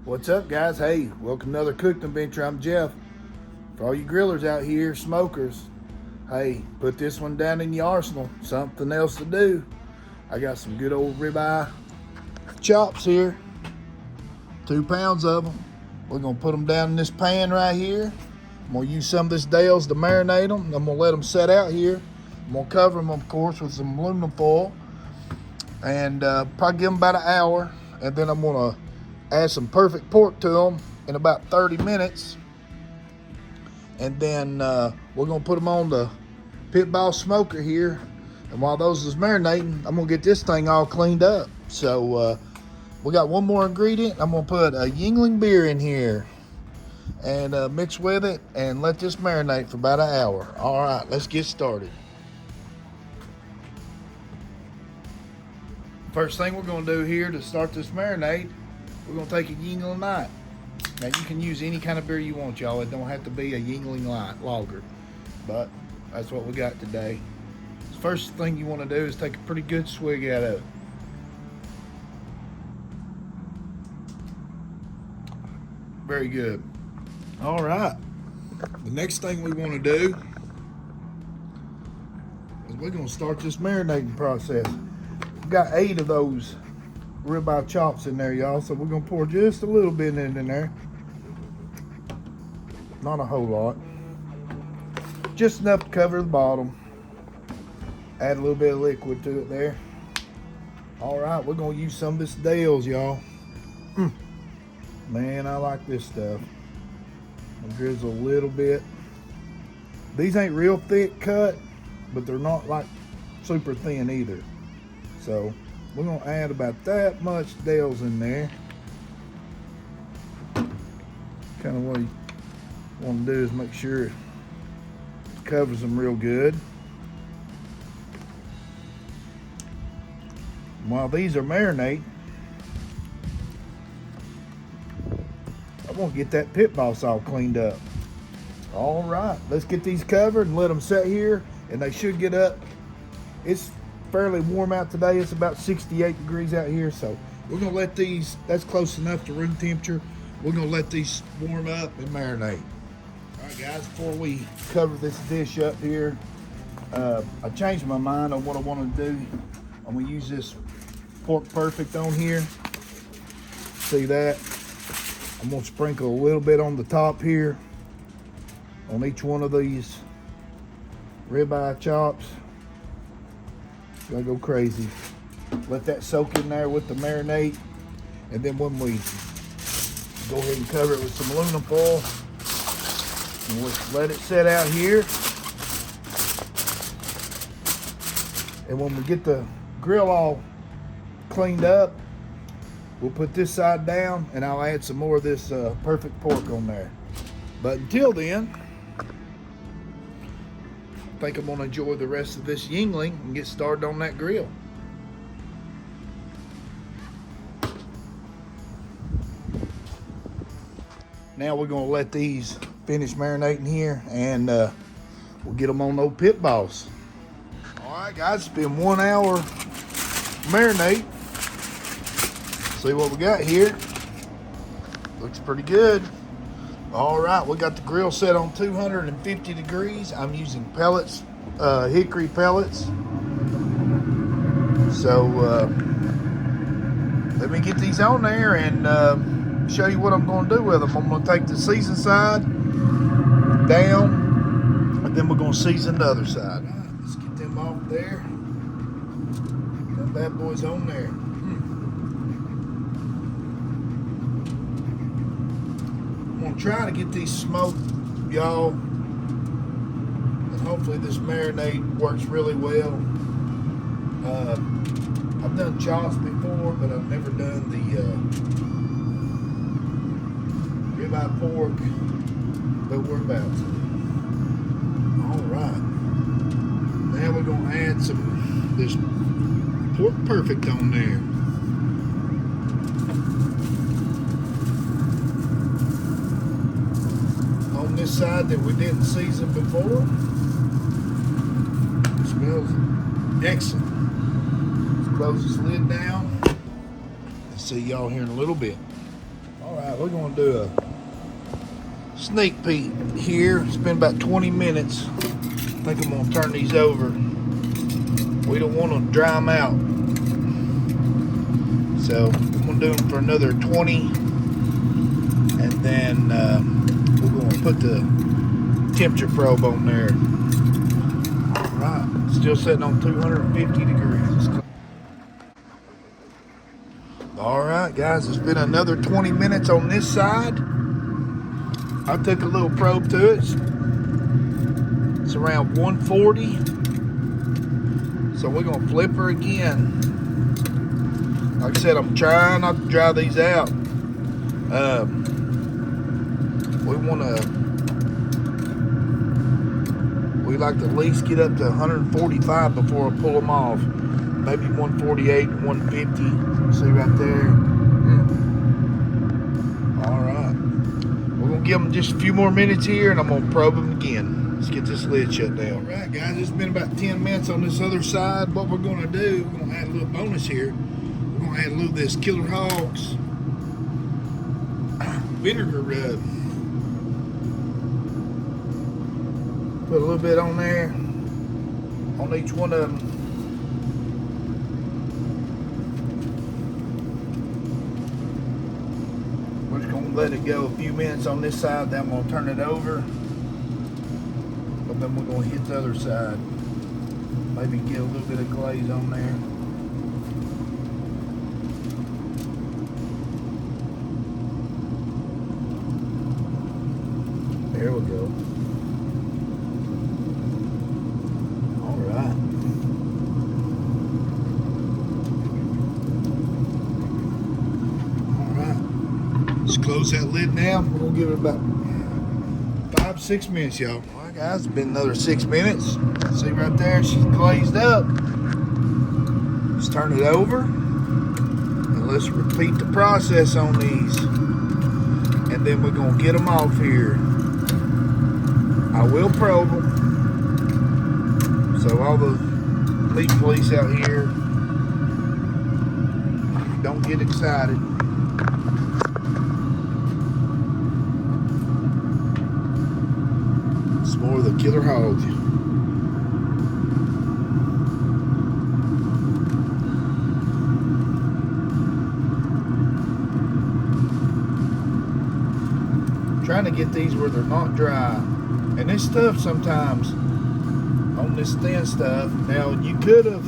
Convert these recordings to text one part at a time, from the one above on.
What's up, guys? Hey, welcome to another cooking adventure. I'm Jeff. For all you grillers out here, smokers, hey, put this one down in your arsenal. Something else to do. I got some good old ribeye chops here. 2 pounds of them. We're gonna put them down in this pan right here. I'm gonna use some of this Dale's to marinate them. I'm gonna let them set out here. I'm gonna cover them, of course, with some aluminum foil, and probably give them about an hour. And then I'm gonna add some perfect pork to them in about 30 minutes. And then we're gonna put them on the Pitboss smoker here. And while those is marinating, I'm gonna get this thing all cleaned up. So we got one more ingredient. I'm gonna put a Yuengling beer in here and mix with it and let this marinate for about an hour. All right, let's get started. First thing we're gonna do here to start this marinade, we're gonna take a Yuengling Light. Now you can use any kind of beer you want, y'all. It don't have to be a Yuengling Light lager, but that's what we got today. First thing you want to do is take a pretty good swig out of it. Very good. All right. The next thing we want to do is we're going to start this marinating process. We've got 8 of those ribeye chops in there, y'all, so we're going to pour just a little bit in there. Not a whole lot. Just enough to cover the bottom. Add a little bit of liquid to it there. All right, we're going to use some of this Dale's, y'all. Man, I like this stuff. I'll drizzle a little bit. These ain't real thick cut, but they're not like super thin either. So we're gonna add about that much Dale's in there. Kind of what you want to do is make sure it covers them real good. While these are marinating, I'm gonna get that Pitboss all cleaned up. All right, let's get these covered and let them set here, and they should get up. It's fairly warm out today. It's about 68 degrees out here, so we're gonna let these, that's close enough to room temperature. We're gonna let these warm up and marinate. All right, guys, before we cover this dish up here, I changed my mind on what I want to do. I'm gonna use this Pork Perfect on here. See that? I'm gonna sprinkle a little bit on the top here on each one of these ribeye chops. Gonna go crazy. Let that soak in there with the marinade, and then when we go ahead and cover it with some aluminum foil, and we'll let it set out here. And when we get the grill all cleaned up, we'll put this side down, and I'll add some more of this perfect pork on there. But until then, I think I'm gonna enjoy the rest of this Yuengling and get started on that grill. Now we're gonna let these finish marinating here, and we'll get them on old Pitboss. All right, guys, it's been 1 hour marinate. See what we got here. Looks pretty good. All right, we got the grill set on 250 degrees. I'm using pellets, hickory pellets. So let me get these on there and show you what I'm going to do with them. I'm going to take the season side down, and then we're going to season the other side. All right, let's get them off there. That bad boy's on there. I'm gonna try to get these smoked, y'all, and hopefully this marinade works really well. I've done chops before, but I've never done the ribeye pork, but we're about to. All right, now we're gonna add some this Pork Perfect on there. This side that we didn't season before. It smells excellent. Let's close this lid down and see y'all here in a little bit. All right, we're gonna do a sneak peek here. It's been about 20 minutes. I think I'm gonna turn these over. We don't want to dry them out. So I'm gonna do them for another 20. And then we're gonna put the temperature probe on there. All right, still sitting on 250 degrees. All right, guys, it's been another 20 minutes on this side. I took a little probe to it. It's around 140. So we're gonna flip her again. Like I said, I'm trying not to dry these out. We like to at least get up to 145 before I pull them off. Maybe 148, 150. See right there. All right. We're gonna give them just a few more minutes here, and I'm gonna probe them again. Let's get this lid shut down. All right, guys, it's been about 10 minutes on this other side. What we're gonna do, we're gonna add a little bonus here. We're gonna add a little of this Killer Hogs vinegar rub. Put a little bit on there, on each one of them. We're just gonna let it go a few minutes on this side, then I'm gonna turn it over. But then we're gonna hit the other side. Maybe get a little bit of glaze on there. There we go. All right. All right. Let's close that lid now. We're gonna give it about 5-6 minutes, y'all. All right, guys, it's been another 6 minutes. See right there, she's glazed up. Let's turn it over. And let's repeat the process on these. And then we're gonna get them off here. I will probe them. So all the meat police out here, don't get excited. It's more of the Killer Hogs. Trying to get these where they're not dry. And this stuff sometimes, on this thin stuff, now you could have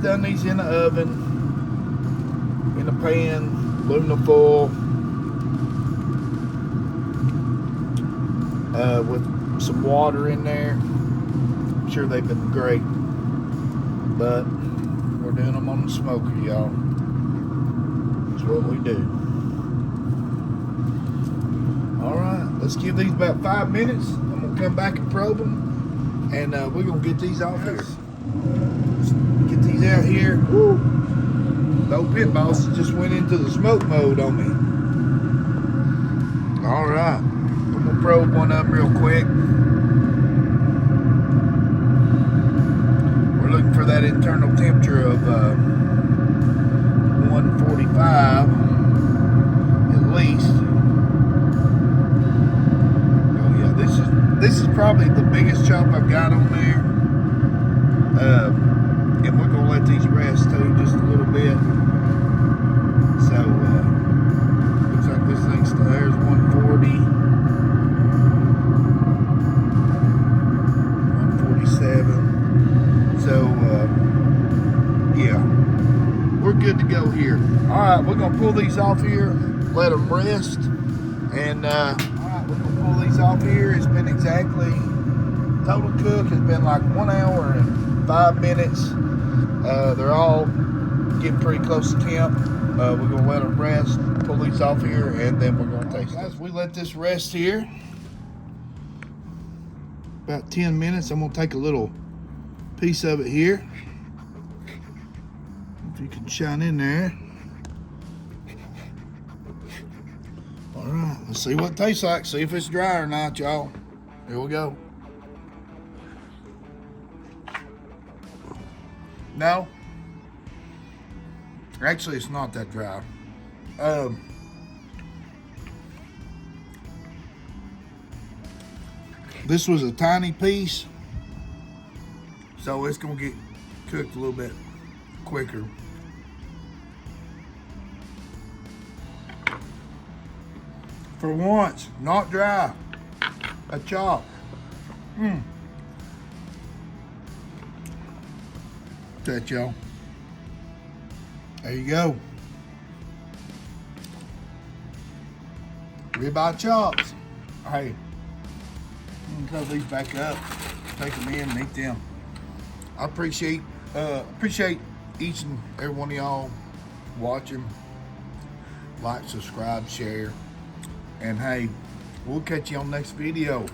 done these in the oven, in a pan, aluminum foil, with some water in there. I'm sure they've been great, but we're doing them on the smoker, y'all. That's what we do. All right, let's give these about 5 minutes. I'm gonna come back and probe them, and we're gonna get these off here. Let's get these out here. Woo. The old Pitboss just went into the smoke mode on me. All right, I'm gonna probe one of them real quick. We're looking for that internal temperature of 145 at least. This is probably the biggest chop I've got on there. And we're gonna let these rest too just a little bit. So looks like this thing still there's 140, 147. So yeah, we're good to go here. All right, we're gonna pull these off here, let them rest, and we're gonna pull these off here. It's been exactly, total cook has been like 1 hour and 5 minutes. They're all getting pretty close to temp. We're gonna let them rest, pull these off here, and then we're gonna taste them. As we let this rest here, about 10 minutes, I'm gonna take a little piece of it here. If you can shine in there. All right, let's see what it tastes like. See if it's dry or not, y'all. Here we go. No. Actually, it's not that dry. This was a tiny piece, so it's gonna get cooked a little bit quicker. For once, not dry. A chop. That y'all. There you go. Ribeye chops. Hey, throw these back up, take them in and eat them. I appreciate each and every one of y'all watching. Like, subscribe, share, and hey, we'll catch you on the next video.